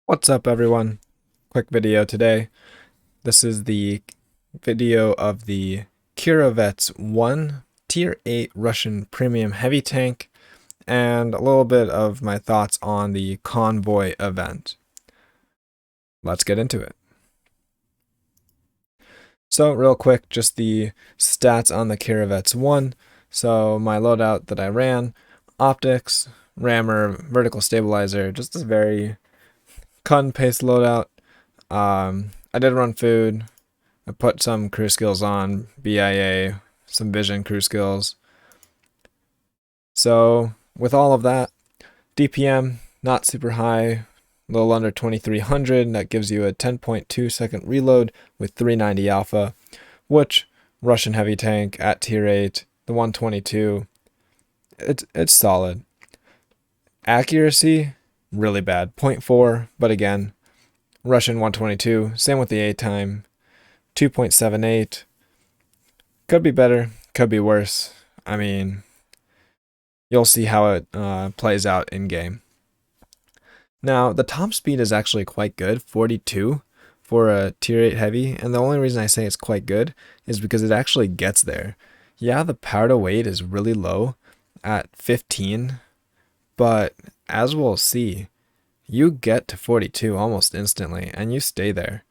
What's up, everyone? Quick video today. This is the video of the Kirovets-1 Tier 8 Russian Premium Heavy Tank and a little bit of my thoughts on the Convoy event. Let's get into it. So real quick, just the stats on the Kirovets-1. So my loadout that I ran, optics, rammer, vertical stabilizer, just a very cut and paste loadout. I did run food. I put some crew skills on, BIA, some vision crew skills. So with all of that, DPM not super high, a little under 2300. That gives you a 10.2 second reload with 390 alpha, which Russian heavy tank at tier 8, the 122, it's solid. Accuracy, really bad, 0.4, but again, Russian 122, same with the A time, 2.78. Could be better, could be worse. I mean, you'll see how it plays out in game. Now, the top speed is actually quite good, 42 for a tier 8 heavy, and the only reason I say it's quite good is because it actually gets there. Yeah, the power to weight is really low at 15, but as we'll see, you get to 42 almost instantly, and you stay there.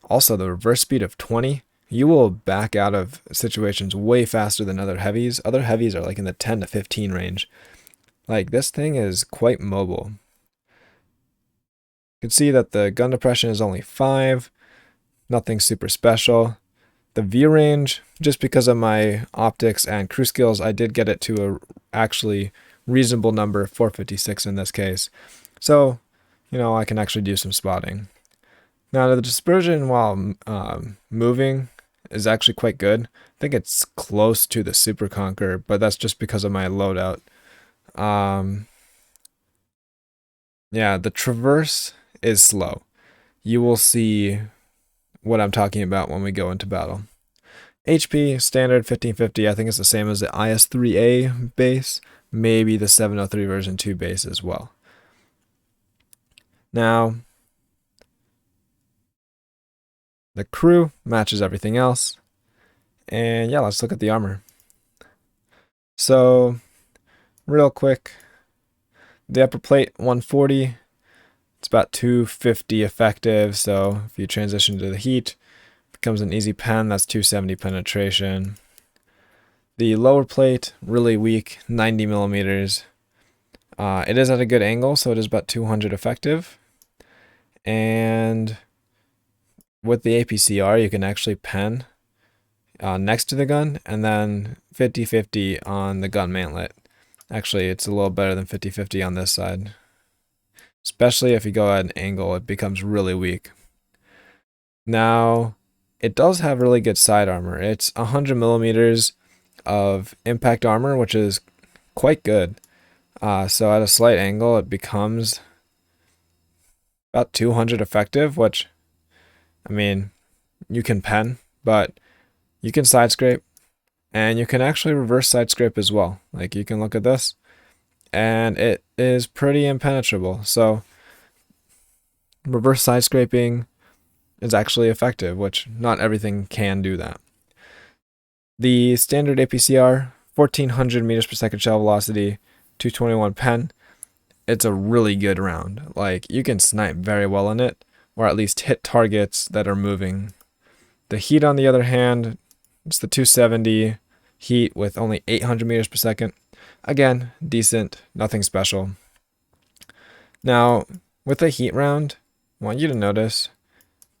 Also, the reverse speed of 20, you will back out of situations way faster than other heavies. Other heavies are like in the 10 to 15 range. Like, this thing is quite mobile. You can see that the gun depression is only 5, nothing super special. The view range, just because of my optics and crew skills, I did get it to a actually reasonable number, 456 in this case. So, I can actually do some spotting. Now, the dispersion while moving is actually quite good. I think it's close to the Super Conqueror, but that's just because of my loadout. Yeah, the traverse is slow. You will see what I'm talking about when we go into battle. HP, standard 1550, I think it's the same as the IS-3A base, maybe the 703 version 2 base as well. Now, the crew matches everything else. And yeah, let's look at the armor. So, real quick, the upper plate 140, it's about 250 effective. So if you transition to the heat, it becomes an easy pen. That's 270 penetration. The lower plate, really weak, 90 millimeters. It is at a good angle, so it is about 200 effective. And with the APCR, you can actually pen next to the gun, and then 50-50 on the gun mantlet. Actually, it's a little better than 50-50 on this side. Especially if you go at an angle, it becomes really weak. Now, it does have really good side armor. It's 100 millimeters of impact armor, which is quite good. So at a slight angle, it becomes about 200 effective, which, I mean, you can pen, but you can side scrape, and you can actually reverse side scrape as well. Like, you can look at this, and it is pretty impenetrable. So reverse side scraping is actually effective, which not everything can do that. The standard APCR, 1400 meters per second shell velocity, 221 pen. It's a really good round. Like, you can snipe very well in it, or at least hit targets that are moving. The heat, on the other hand, it's the 270 heat with only 800 meters per second. Again, decent, nothing special. Now, with the heat round, I want you to notice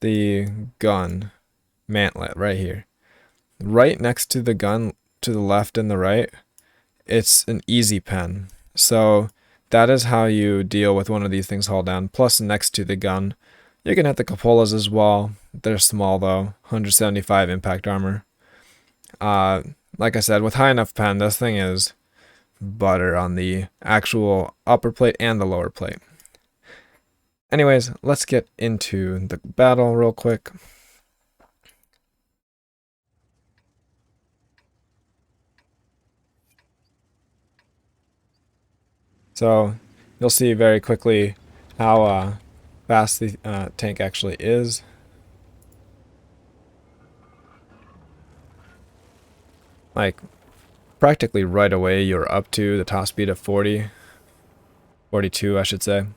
the gun mantlet right here. Right next to the gun, to the left and the right, it's an easy pen. So that is how you deal with one of these things haul down. Plus, next to the gun, you can hit the cupolas as well. They're small though, 175 impact armor. Like I said, with high enough pen, this thing is butter on the actual upper plate and the lower plate. Anyways, let's get into the battle real quick. So you'll see very quickly how fast the tank actually is. Like, practically right away you're up to the top speed of 40. 42, I should say.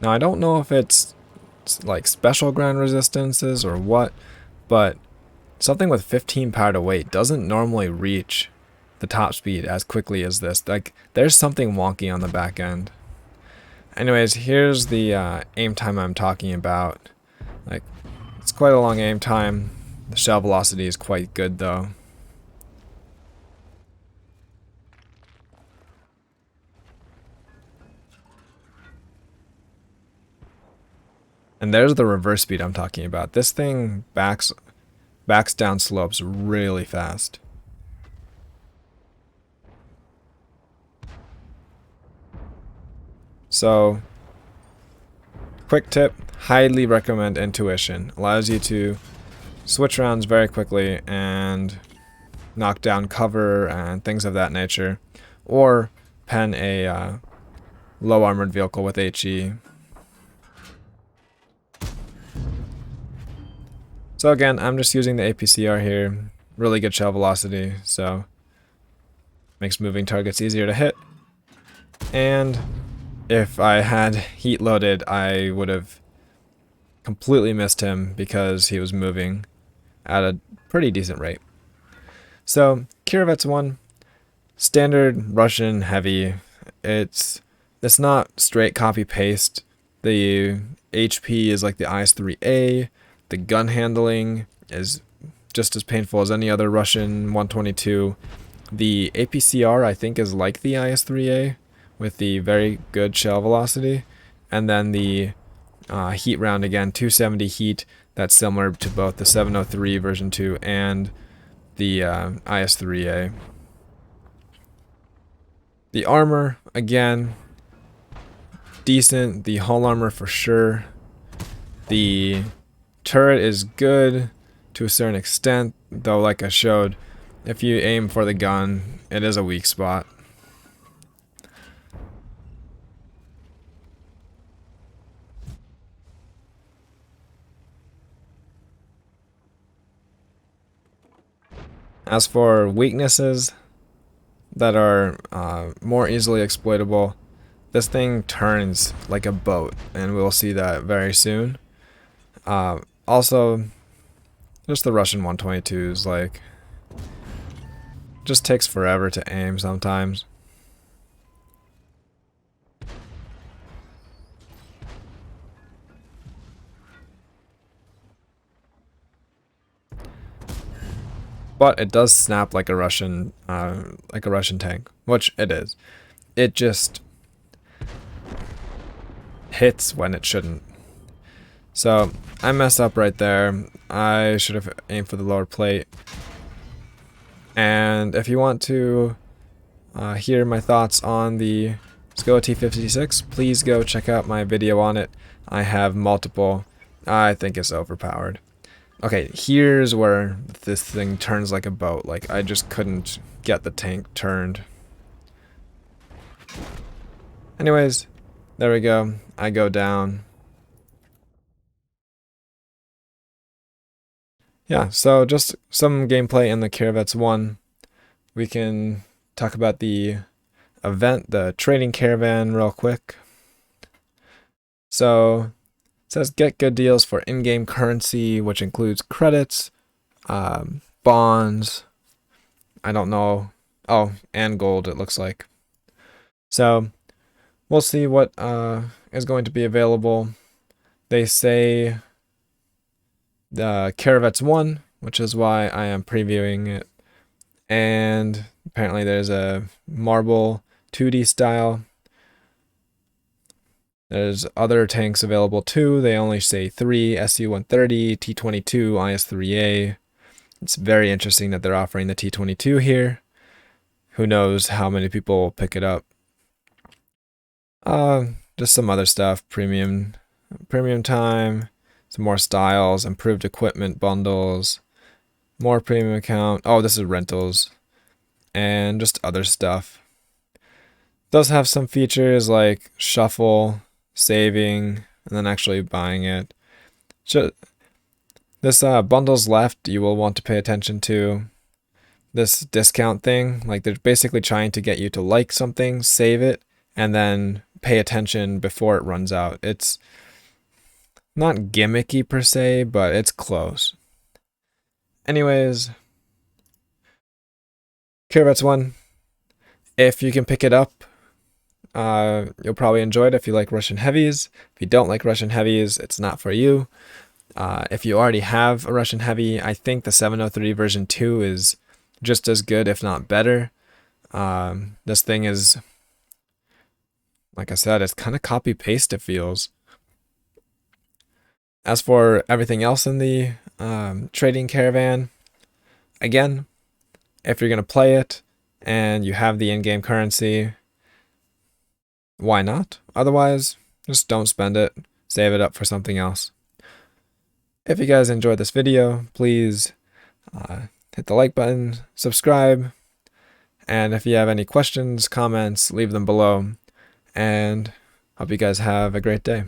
Now, I don't know if it's like special ground resistances or what, but something with 15 power to weight doesn't normally reach the top speed as quickly as this. Like, there's something wonky on the back end. Anyways, here's the aim time I'm talking about. Like, it's quite a long aim time. The shell velocity is quite good though. And there's the reverse speed I'm talking about. This thing backs down slopes really fast. So, quick tip, highly recommend intuition. Allows you to switch rounds very quickly and knock down cover and things of that nature. Or pen a low armored vehicle with HE. So again, I'm just using the APCR here. Really good shell velocity, so makes moving targets easier to hit. And if I had heat loaded, I would have completely missed him because he was moving at a pretty decent rate. So Kirovets-1, standard Russian heavy. It's not straight copy paste. The HP is like the IS-3A. The gun handling is just as painful as any other Russian 122. The APCR I think is like the IS-3A with the very good shell velocity, and then the heat round again, 270 heat. That's similar to both the 703 version 2 and the IS-3A. The armor again, decent. The hull armor for sure. The turret is good to a certain extent, though like I showed, if you aim for the gun, it is a weak spot. As for weaknesses that are more easily exploitable, this thing turns like a boat, and we'll see that very soon. Also, just the Russian 122s, like, just takes forever to aim sometimes. But it does snap like a Russian tank, which it is. It just hits when it shouldn't. So I messed up right there. I should have aimed for the lower plate. And if you want to hear my thoughts on the SCO T56, please go check out my video on it. I have multiple. I think it's overpowered. Okay, here's where this thing turns like a boat. Like, I just couldn't get the tank turned. Anyways, there we go. I go down. Yeah, so just some gameplay in the Kirovets-1. We can talk about the event, the Trading Caravan, real quick. So it says get good deals for in-game currency, which includes credits, bonds, I don't know, oh, and gold it looks like. So we'll see what is going to be available. They say the Kirovets-1, which is why I am previewing it. And apparently there's a marble 2D style. There's other tanks available too. They only say 3, Su-130, T-22, IS-3A. It's very interesting that they're offering the T-22 here. Who knows how many people will pick it up. Just some other stuff, premium premium time, some more styles, improved equipment bundles, more premium account. Oh, this is rentals, and just other stuff. It does have some features like shuffle, saving, and then actually buying it. This bundles left, you will want to pay attention to. This discount thing, like they're basically trying to get you to like something, save it, and then pay attention before it runs out. It's not gimmicky per se, but it's close. Anyways, Kirovets-1, if you can pick it up, you'll probably enjoy it if you like Russian heavies. If you don't like Russian heavies, it's not for you. If you already have a Russian heavy, I think the 703 version 2 is just as good, if not better. This thing is, like I said, it's kind of copy-paste, it feels. As for everything else in the Trading Caravan, again, if you're going to play it and you have the in-game currency, why not? Otherwise, just don't spend it. Save it up for something else. If you guys enjoyed this video, please hit the like button, subscribe, and if you have any questions, comments, leave them below. And hope you guys have a great day.